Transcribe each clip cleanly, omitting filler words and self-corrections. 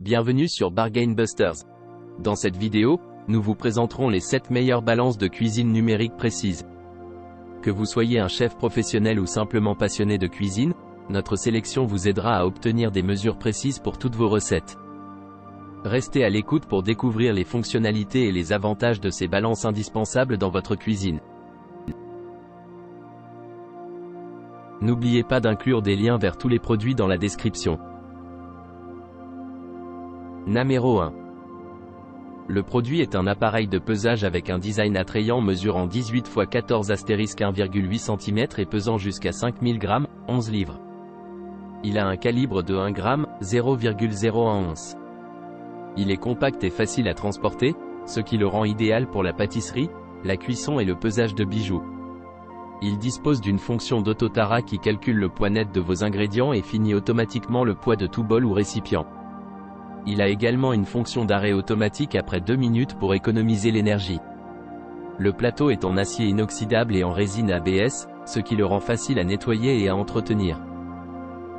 Bienvenue sur Bargain Busters. Dans cette vidéo, nous vous présenterons les 7 meilleures balances de cuisine numérique précises. Que vous soyez un chef professionnel ou simplement passionné de cuisine, notre sélection vous aidera à obtenir des mesures précises pour toutes vos recettes. Restez à l'écoute pour découvrir les fonctionnalités et les avantages de ces balances indispensables dans votre cuisine. N'oubliez pas d'inclure des liens vers tous les produits dans la description. Numéro 1. Le produit est un appareil de pesage avec un design attrayant mesurant 18 x 14 1,8 cm et pesant jusqu'à 5000 g, 11 livres. Il a un calibre de 1 g, 0,01 once. Il est compact et facile à transporter, ce qui le rend idéal pour la pâtisserie, la cuisson et le pesage de bijoux. Il dispose d'une fonction d'autotara qui calcule le poids net de vos ingrédients et finit automatiquement le poids de tout bol ou récipient. Il a également une fonction d'arrêt automatique après 2 minutes pour économiser l'énergie. Le plateau est en acier inoxydable et en résine ABS, ce qui le rend facile à nettoyer et à entretenir.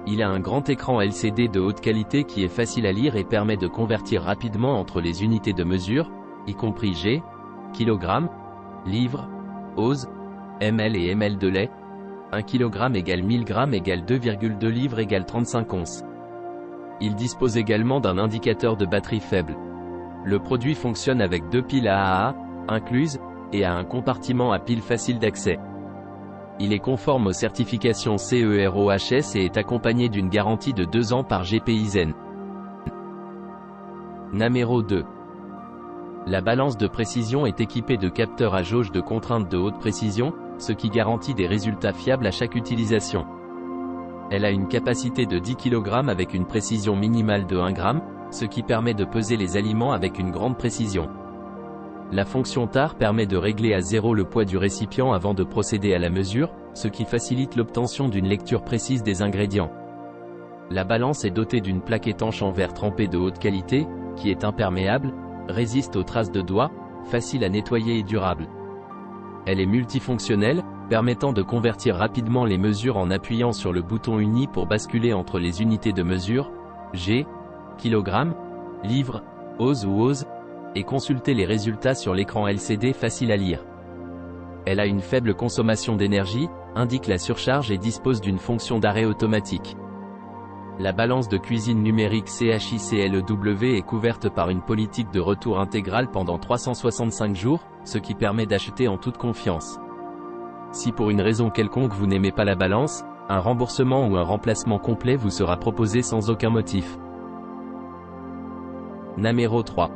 Il a un grand écran LCD de haute qualité qui est facile à lire et permet de convertir rapidement entre les unités de mesure, y compris G, kg, livres, ose, ml et ml de lait. 1 kg égale 1000 g égale 2,2 livres égale 35 onces. Il dispose également d'un indicateur de batterie faible. Le produit fonctionne avec 2 piles AAA, incluses, et a un compartiment à piles facile d'accès. Il est conforme aux certifications CEROHS et est accompagné d'une garantie de 2 ans par GPIZEN. Numéro 2. La balance de précision est équipée de capteurs à jauge de contrainte de haute précision, ce qui garantit des résultats fiables à chaque utilisation. Elle a une capacité de 10 kg avec une précision minimale de 1 g, ce qui permet de peser les aliments avec une grande précision. La fonction TAR permet de régler à 0 le poids du récipient avant de procéder à la mesure, ce qui facilite l'obtention d'une lecture précise des ingrédients. La balance est dotée d'une plaque étanche en verre trempé de haute qualité, qui est imperméable, résiste aux traces de doigts, facile à nettoyer et durable. Elle est multifonctionnelle, permettant de convertir rapidement les mesures en appuyant sur le bouton uni pour basculer entre les unités de mesure, G, kg, livre, ose ou ose, et consulter les résultats sur l'écran LCD facile à lire. Elle a une faible consommation d'énergie, indique la surcharge et dispose d'une fonction d'arrêt automatique. La balance de cuisine numérique CHICLEW est couverte par une politique de retour intégrale pendant 365 jours, ce qui permet d'acheter en toute confiance. Si pour une raison quelconque vous n'aimez pas la balance, un remboursement ou un remplacement complet vous sera proposé sans aucun motif. Numéro 3.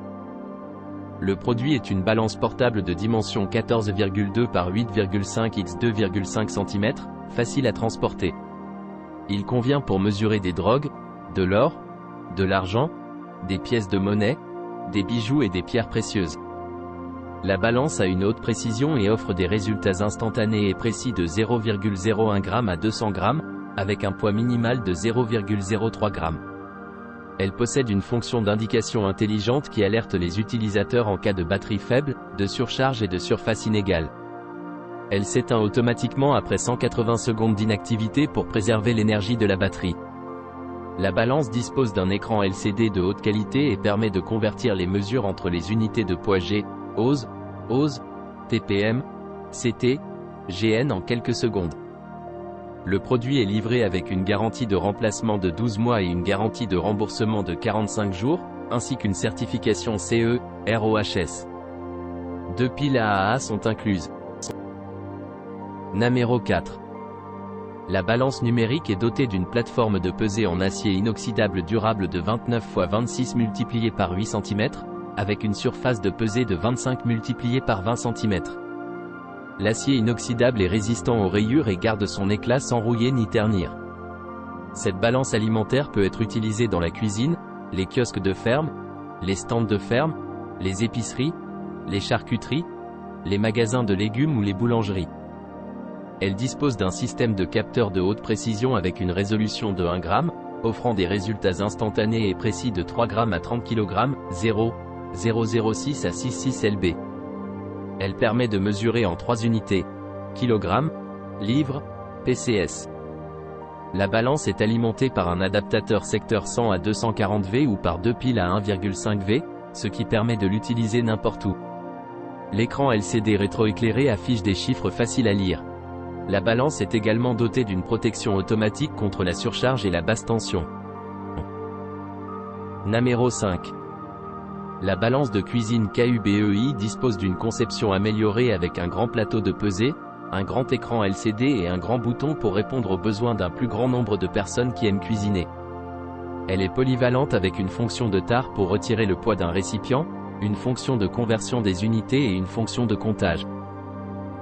Le produit est une balance portable de dimension 14,2 par 8,5 x 2,5 cm, facile à transporter. Il convient pour mesurer des drogues, de l'or, de l'argent, des pièces de monnaie, des bijoux et des pierres précieuses. La balance a une haute précision et offre des résultats instantanés et précis de 0,01 g à 200 g, avec un poids minimal de 0,03 g. Elle possède une fonction d'indication intelligente qui alerte les utilisateurs en cas de batterie faible, de surcharge et de surface inégale. Elle s'éteint automatiquement après 180 secondes d'inactivité pour préserver l'énergie de la batterie. La balance dispose d'un écran LCD de haute qualité et permet de convertir les mesures entre les unités de poids G, ose, TPM, CT, GN en quelques secondes. Le produit est livré avec une garantie de remplacement de 12 mois et une garantie de remboursement de 45 jours, ainsi qu'une certification CEROHS. 2 piles AAA sont incluses. Numéro 4. La balance numérique est dotée d'une plateforme de pesée en acier inoxydable durable de 29 x 26 multiplié par 8 cm, avec une surface de pesée de 25 multiplié par 20 cm. L'acier inoxydable est résistant aux rayures et garde son éclat sans rouiller ni ternir. Cette balance alimentaire peut être utilisée dans la cuisine, les kiosques de ferme, les stands de ferme, les épiceries, les charcuteries, les magasins de légumes ou les boulangeries. Elle dispose d'un système de capteurs de haute précision avec une résolution de 1 g, offrant des résultats instantanés et précis de 3 g à 30 kg, 0,06 à 66 lb. Elle permet de mesurer en 3 unités, kg, livre, PCS. La balance est alimentée par un adaptateur secteur 100 à 240 V ou par deux piles à 1,5 V, ce qui permet de l'utiliser n'importe où. L'écran LCD rétroéclairé affiche des chiffres faciles à lire. La balance est également dotée d'une protection automatique contre la surcharge et la basse tension. Numéro 5. La balance de cuisine KUBEI dispose d'une conception améliorée avec un grand plateau de pesée, un grand écran LCD et un grand bouton pour répondre aux besoins d'un plus grand nombre de personnes qui aiment cuisiner. Elle est polyvalente avec une fonction de tare pour retirer le poids d'un récipient, une fonction de conversion des unités et une fonction de comptage.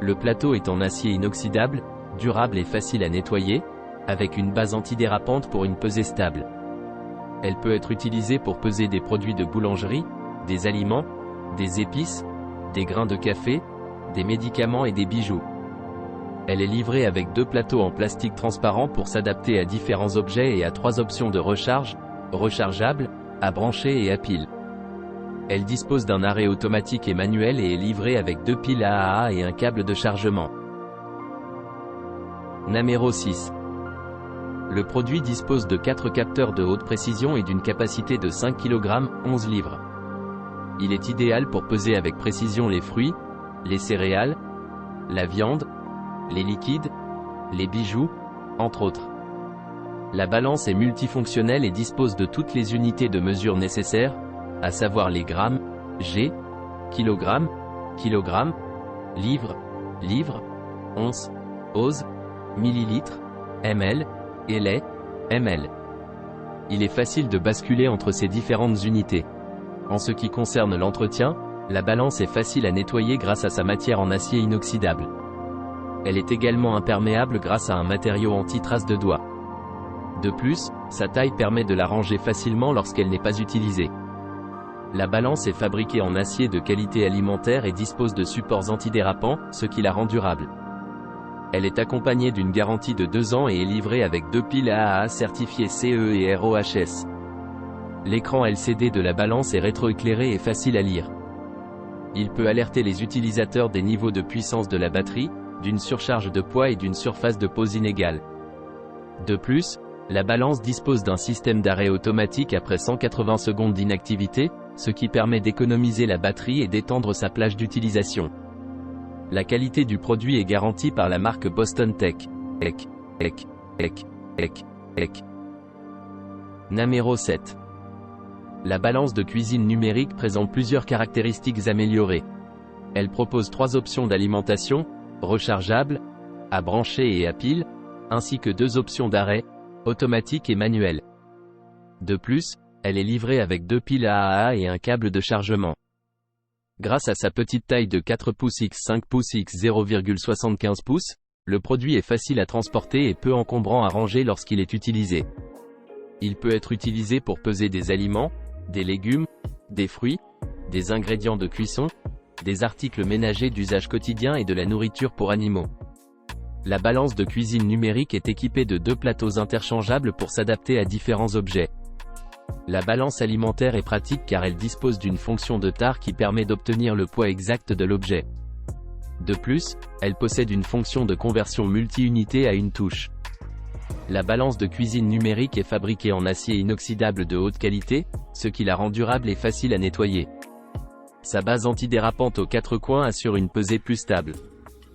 Le plateau est en acier inoxydable, durable et facile à nettoyer, avec une base antidérapante pour une pesée stable. Elle peut être utilisée pour peser des produits de boulangerie, des aliments, des épices, des grains de café, des médicaments et des bijoux. Elle est livrée avec deux plateaux en plastique transparent pour s'adapter à différents objets et à trois options de recharge, rechargeable, à brancher et à pile. Elle dispose d'un arrêt automatique et manuel et est livrée avec deux piles AAA et un câble de chargement. Numéro 6. Le produit dispose de 4 capteurs de haute précision et d'une capacité de 5 kg, 11 livres. Il est idéal pour peser avec précision les fruits, les céréales, la viande, les liquides, les bijoux, entre autres. La balance est multifonctionnelle et dispose de toutes les unités de mesure nécessaires, à savoir les grammes, G, kilogrammes, kilogrammes, livres, livres, onces, oses, millilitres, ml, et lait, ml. Il est facile de basculer entre ces différentes unités. En ce qui concerne l'entretien, la balance est facile à nettoyer grâce à sa matière en acier inoxydable. Elle est également imperméable grâce à un matériau anti-trace de doigts. De plus, sa taille permet de la ranger facilement lorsqu'elle n'est pas utilisée. La balance est fabriquée en acier de qualité alimentaire et dispose de supports antidérapants, ce qui la rend durable. Elle est accompagnée d'une garantie de 2 ans et est livrée avec deux piles AAA certifiées CE et RoHS. L'écran LCD de la balance est rétroéclairé et facile à lire. Il peut alerter les utilisateurs des niveaux de puissance de la batterie, d'une surcharge de poids et d'une surface de pose inégale. De plus, la balance dispose d'un système d'arrêt automatique après 180 secondes d'inactivité, ce qui permet d'économiser la batterie et d'étendre sa plage d'utilisation. La qualité du produit est garantie par la marque Boston Tech. Numéro 7. La balance de cuisine numérique présente plusieurs caractéristiques améliorées. Elle propose 3 options d'alimentation, rechargeable, à brancher et à pile, ainsi que 2 options d'arrêt, automatique et manuel. De plus, elle est livrée avec 2 piles AAA et un câble de chargement. Grâce à sa petite taille de 4 pouces x 5 pouces x 0,75 pouces, le produit est facile à transporter et peu encombrant à ranger lorsqu'il est utilisé. Il peut être utilisé pour peser des aliments, des légumes, des fruits, des ingrédients de cuisson, des articles ménagers d'usage quotidien et de la nourriture pour animaux. La balance de cuisine numérique est équipée de 2 plateaux interchangeables pour s'adapter à différents objets. La balance alimentaire est pratique car elle dispose d'une fonction de tare qui permet d'obtenir le poids exact de l'objet. De plus, elle possède une fonction de conversion multi-unité à une touche. La balance de cuisine numérique est fabriquée en acier inoxydable de haute qualité, ce qui la rend durable et facile à nettoyer. Sa base antidérapante aux 4 coins assure une pesée plus stable.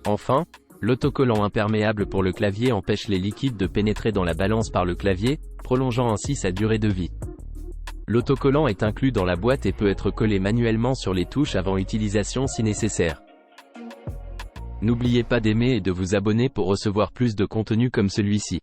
Enfin, l'autocollant imperméable pour le clavier empêche les liquides de pénétrer dans la balance par le clavier, prolongeant ainsi sa durée de vie. L'autocollant est inclus dans la boîte et peut être collé manuellement sur les touches avant utilisation si nécessaire. N'oubliez pas d'aimer et de vous abonner pour recevoir plus de contenu comme celui-ci.